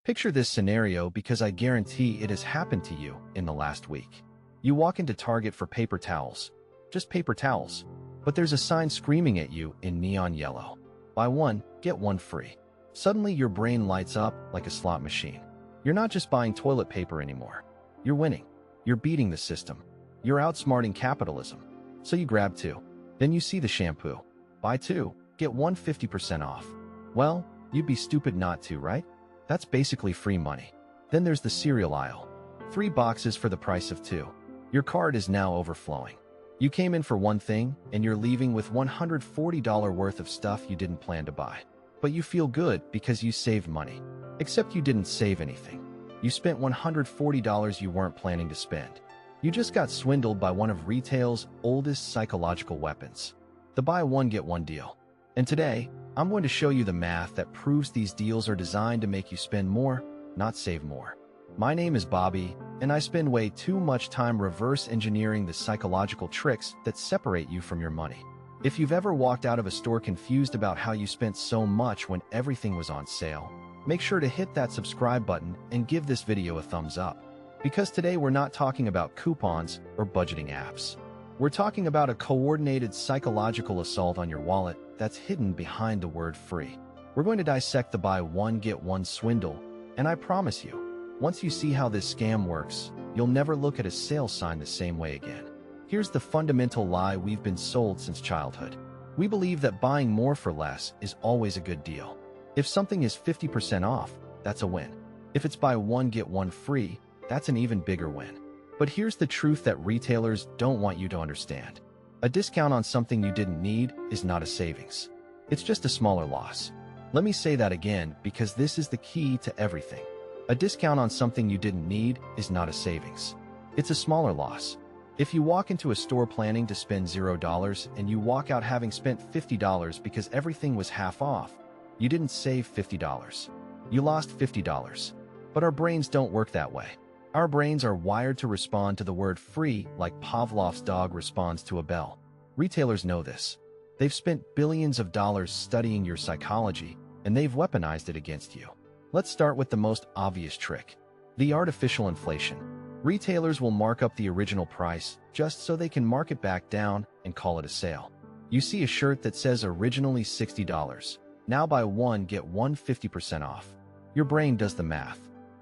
Picture this scenario because I guarantee it has happened to you in the last week. You walk into Target for paper towels. Just paper towels. But there's a sign screaming at you in neon yellow. Buy one, get one free. Suddenly your brain lights up like a slot machine. You're not just buying toilet paper anymore. You're winning. You're beating the system. You're outsmarting capitalism. So you grab two. Then you see the shampoo. Buy two, get one 50% off. Well, you'd be stupid not to, right? That's basically free money. Then there's the cereal aisle. 3 boxes for the price of 2. Your cart is now overflowing. You came in for one thing, and you're leaving with $140 worth of stuff you didn't plan to buy. But you feel good because you saved money. Except you didn't save anything. You spent $140 you weren't planning to spend. You just got swindled by one of retail's oldest psychological weapons. The buy one get one deal. And today, I'm going to show you the math that proves these deals are designed to make you spend more, not save more. My name is Bobby, and I spend way too much time reverse engineering the psychological tricks that separate you from your money. If you've ever walked out of a store confused about how you spent so much when everything was on sale, make sure to hit that subscribe button and give this video a thumbs up. Because today we're not talking about coupons or budgeting apps. We're talking about a coordinated psychological assault on your wallet that's hidden behind the word free. We're going to dissect the buy one get one swindle, and I promise you, once you see how this scam works, you'll never look at a sale sign the same way again. Here's the fundamental lie we've been sold since childhood. We believe that buying more for less is always a good deal. If something is 50% off, that's a win. If it's buy one get one free, that's an even bigger win. But here's the truth that retailers don't want you to understand. A discount on something you didn't need is not a savings. It's just a smaller loss. Let me say that again because this is the key to everything. A discount on something you didn't need is not a savings. It's a smaller loss. If you walk into a store planning to spend $0 and you walk out having spent $50 because everything was half off, you didn't save $50. You lost $50. But our brains don't work that way. Our brains are wired to respond to the word free like Pavlov's dog responds to a bell. Retailers know this. They've spent billions of dollars studying your psychology, and they've weaponized it against you. Let's start with the most obvious trick. The artificial inflation. Retailers will mark up the original price just so they can mark it back down and call it a sale. You see a shirt that says originally $60. Now buy one get one 50% off. Your brain does the math.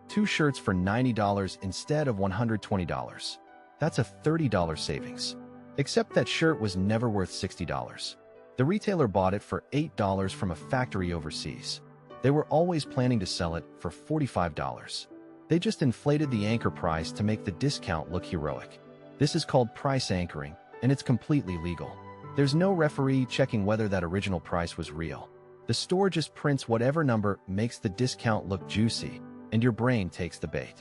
2 shirts for $90 instead of $120. That's a $30 savings. Except that shirt was never worth $60. The retailer bought it for $8 from a factory overseas. They were always planning to sell it for $45. They just inflated the anchor price to make the discount look heroic. This is called price anchoring, and it's completely legal. There's no referee checking whether that original price was real. The store just prints whatever number makes the discount look juicy, and your brain takes the bait.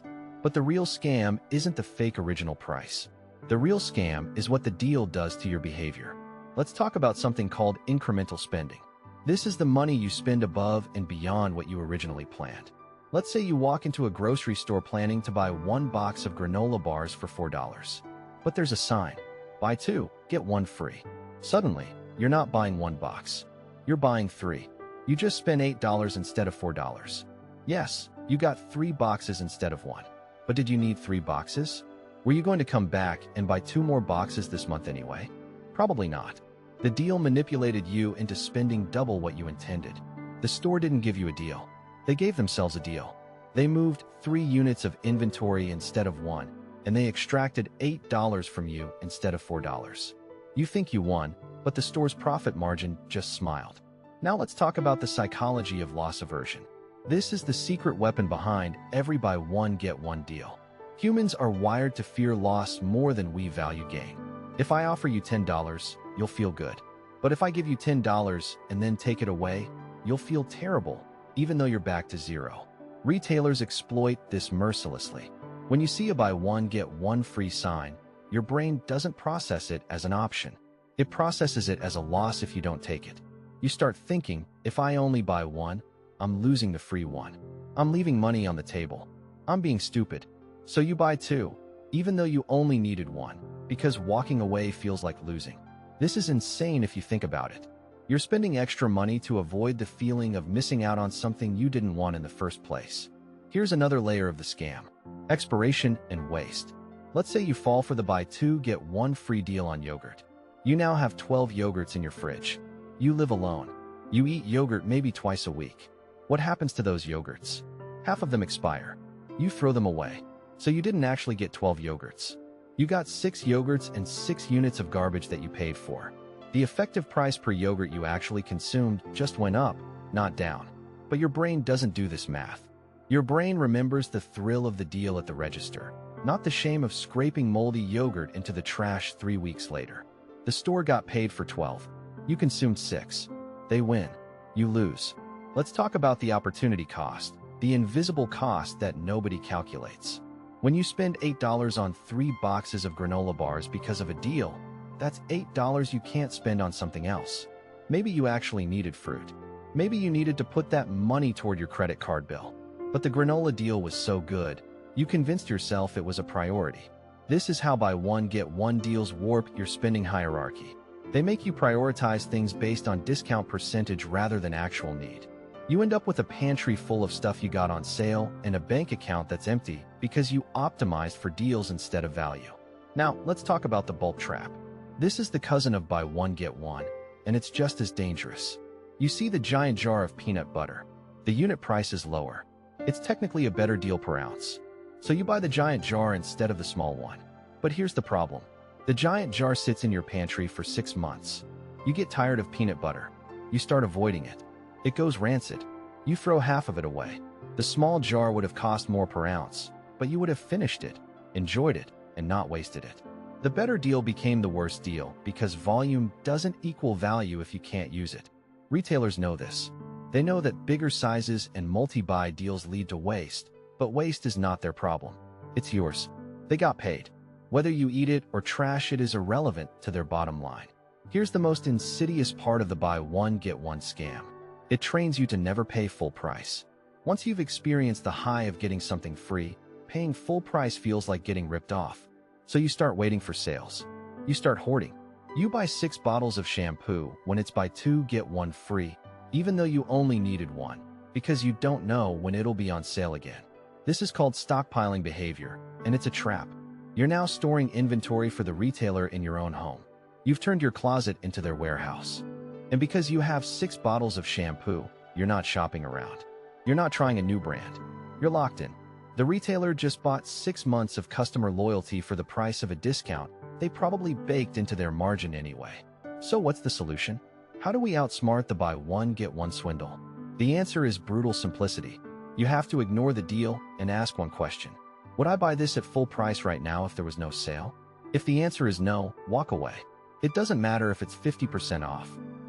But the real scam isn't the fake original price. The real scam is what the deal does to your behavior. Let's talk about something called incremental spending. This is the money you spend above and beyond what you originally planned. Let's say you walk into a grocery store planning to buy 1 box of granola bars for $4. But there's a sign. Buy 2, get 1 free. Suddenly, you're not buying 1 box. You're buying 3. You just spent $8 instead of $4. Yes, you got 3 boxes instead of 1. But did you need 3 boxes? Were you going to come back and buy 2 more boxes this month anyway? Probably not. The deal manipulated you into spending double what you intended. The store didn't give you a deal. They gave themselves a deal. They moved 3 units of inventory instead of 1, and they extracted $8 from you instead of $4. You think you won, but the store's profit margin just smiled. Now let's talk about the psychology of loss aversion. This is the secret weapon behind every buy one get one deal. Humans are wired to fear loss more than we value gain. If I offer you $10, you'll feel good. But if I give you $10 and then take it away, you'll feel terrible, even though you're back to zero. Retailers exploit this mercilessly. When you see a buy one get one free sign, your brain doesn't process it as an option. It processes it as a loss if you don't take it. You start thinking, if I only buy one, I'm losing the free one. I'm leaving money on the table. I'm being stupid. So you buy 2, even though you only needed 1, because walking away feels like losing. This is insane if you think about it. You're spending extra money to avoid the feeling of missing out on something you didn't want in the first place. Here's another layer of the scam: expiration and waste. Let's say you fall for the buy 2 get 1 free deal on yogurt. You now have 12 yogurts in your fridge. You live alone. You eat yogurt maybe twice a week. What happens to those yogurts? Half of them expire. You throw them away. So you didn't actually get 12 yogurts. You got 6 yogurts and 6 units of garbage that you paid for. The effective price per yogurt you actually consumed just went up, not down. But your brain doesn't do this math. Your brain remembers the thrill of the deal at the register, not the shame of scraping moldy yogurt into the trash 3 weeks later. The store got paid for 12. You consumed 6. They win. You lose. Let's talk about the opportunity cost, the invisible cost that nobody calculates. When you spend $8 on 3 boxes of granola bars because of a deal, that's $8 you can't spend on something else. Maybe you actually needed fruit. Maybe you needed to put that money toward your credit card bill. But the granola deal was so good, you convinced yourself it was a priority. This is how buy 1 get 1 deals warp your spending hierarchy. They make you prioritize things based on discount percentage rather than actual need. You end up with a pantry full of stuff you got on sale and a bank account that's empty because you optimized for deals instead of value. Now, let's talk about the bulk trap. This is the cousin of buy 1 get 1, and it's just as dangerous. You see the giant jar of peanut butter. The unit price is lower. It's technically a better deal per ounce. So you buy the giant jar instead of the small one. But here's the problem. The giant jar sits in your pantry for 6 months. You get tired of peanut butter. You start avoiding it. It goes rancid. You throw half of it away. The small jar would have cost more per ounce, but you would have finished it, enjoyed it, and not wasted it. The better deal became the worst deal because volume doesn't equal value if you can't use it. Retailers know this. They know that bigger sizes and multi-buy deals lead to waste, but waste is not their problem. It's yours. They got paid. Whether you eat it or trash it is irrelevant to their bottom line. Here's the most insidious part of the buy 1 get 1 scam. It trains you to never pay full price. Once you've experienced the high of getting something free, paying full price feels like getting ripped off. So you start waiting for sales. You start hoarding. You buy 6 bottles of shampoo when it's buy 2 get 1 free, even though you only needed 1, because you don't know when it'll be on sale again. This is called stockpiling behavior, and it's a trap. You're now storing inventory for the retailer in your own home. You've turned your closet into their warehouse. And because you have 6 bottles of shampoo, you're not shopping around. You're not trying a new brand. You're locked in. The retailer just bought 6 months of customer loyalty for the price of a discount they probably baked into their margin anyway. So what's the solution? How do we outsmart the buy 1 get 1 swindle? The answer is brutal simplicity. You have to ignore the deal and ask one question. Would I buy this at full price right now if there was no sale? If the answer is no, walk away. It doesn't matter if it's 50% off.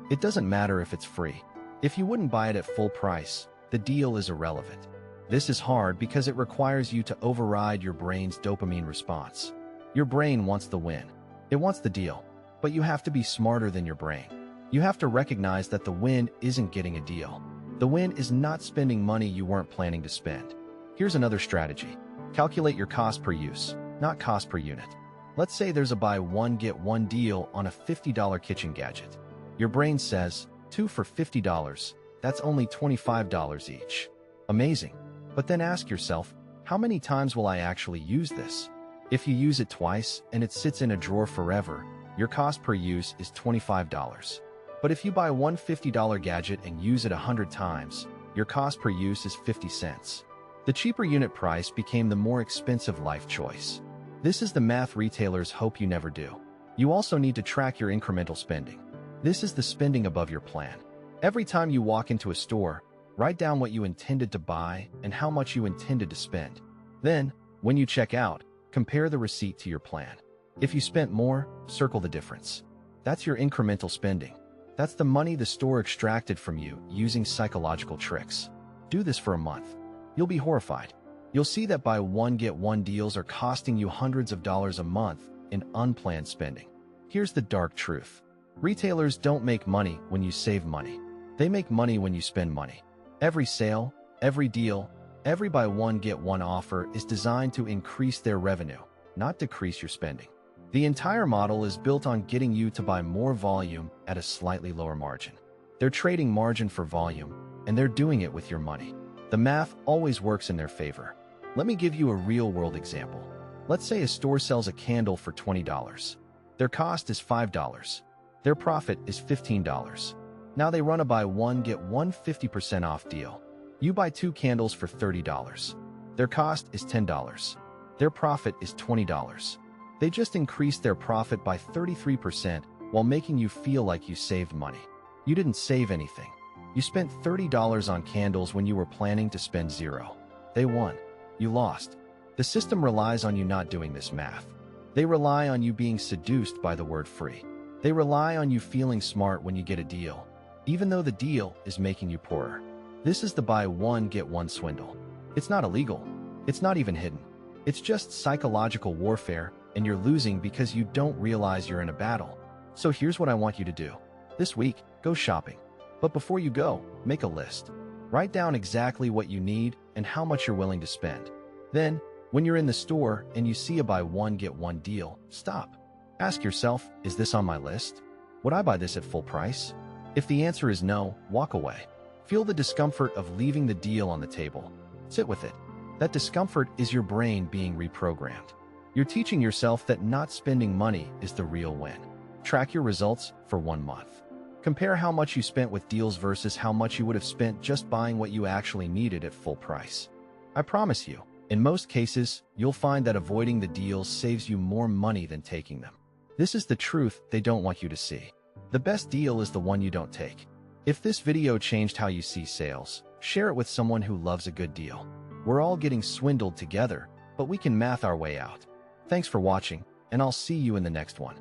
It doesn't matter if it's free. If you wouldn't buy it at full price, the deal is irrelevant. This is hard because it requires you to override your brain's dopamine response. Your brain wants the win. It wants the deal. But you have to be smarter than your brain. You have to recognize that the win isn't getting a deal. The win is not spending money you weren't planning to spend. Here's another strategy. Calculate your cost per use, not cost per unit. Let's say there's a buy 1 get 1 deal on a $50 kitchen gadget. Your brain says, 2 for $50, that's only $25 each. Amazing. But then ask yourself, how many times will I actually use this? If you use it twice and it sits in a drawer forever, your cost per use is $25. But if you buy one $50 gadget and use it 100 times, your cost per use is 50 cents. The cheaper unit price became the more expensive life choice. This is the math retailers hope you never do. You also need to track your incremental spending. This is the spending above your plan. Every time you walk into a store, write down what you intended to buy and how much you intended to spend. Then, when you check out, compare the receipt to your plan. If you spent more, circle the difference. That's your incremental spending. That's the money the store extracted from you using psychological tricks. Do this for a month. You'll be horrified. You'll see that buy 1 get 1 deals are costing you hundreds of dollars a month in unplanned spending. Here's the dark truth. Retailers don't make money when you save money. They make money when you spend money. Every sale, every deal, every buy 1 get 1 offer is designed to increase their revenue, not decrease your spending. The entire model is built on getting you to buy more volume at a slightly lower margin. They're trading margin for volume, and they're doing it with your money. The math always works in their favor. Let me give you a real-world example. Let's say a store sells a candle for $20. Their cost is $5. Their profit is $15. Now they run a buy one, get one 50% off deal. You buy 2 candles for $30. Their cost is $10. Their profit is $20. They just increased their profit by 33% while making you feel like you saved money. You didn't save anything. You spent $30 on candles when you were planning to spend $0. They won. You lost. The system relies on you not doing this math. They rely on you being seduced by the word free. They rely on you feeling smart when you get a deal, even though the deal is making you poorer. This is the buy one, get one swindle. It's not illegal. It's not even hidden. It's just psychological warfare, and you're losing because you don't realize you're in a battle. So here's what I want you to do. This week, go shopping. But before you go, make a list. Write down exactly what you need and how much you're willing to spend. Then, when you're in the store and you see a buy one, get one deal, stop. Ask yourself, is this on my list? Would I buy this at full price? If the answer is no, walk away. Feel the discomfort of leaving the deal on the table. Sit with it. That discomfort is your brain being reprogrammed. You're teaching yourself that not spending money is the real win. Track your results for 1 month. Compare how much you spent with deals versus how much you would have spent just buying what you actually needed at full price. I promise you, in most cases, you'll find that avoiding the deals saves you more money than taking them. This is the truth they don't want you to see. The best deal is the one you don't take. If this video changed how you see sales, share it with someone who loves a good deal. We're all getting swindled together, but we can math our way out. Thanks for watching, and I'll see you in the next one.